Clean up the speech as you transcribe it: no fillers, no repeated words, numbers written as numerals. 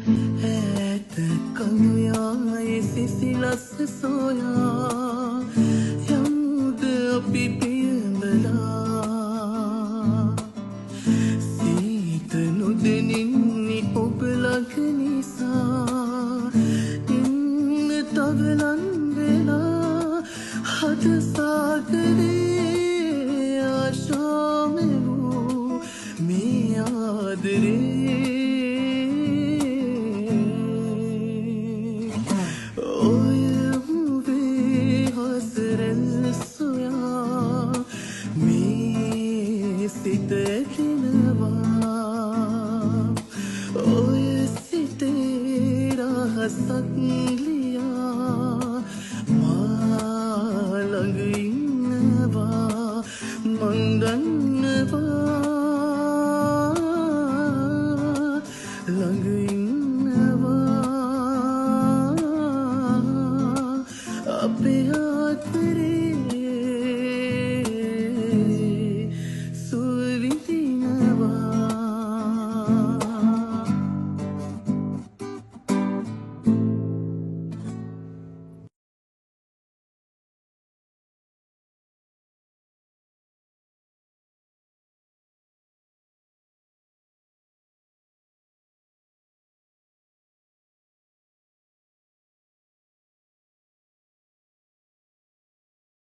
ඈත කළුයායේ සිසිලස් සොයා යමුද අපි පියඹලා සීත නොදෙනින්නි ඔබ ළඟ නිසා ඉන්න තව ලං වෙලා හද සාගරේ ආශාවෙවූ මේ ආදරේ Oye, si te irás a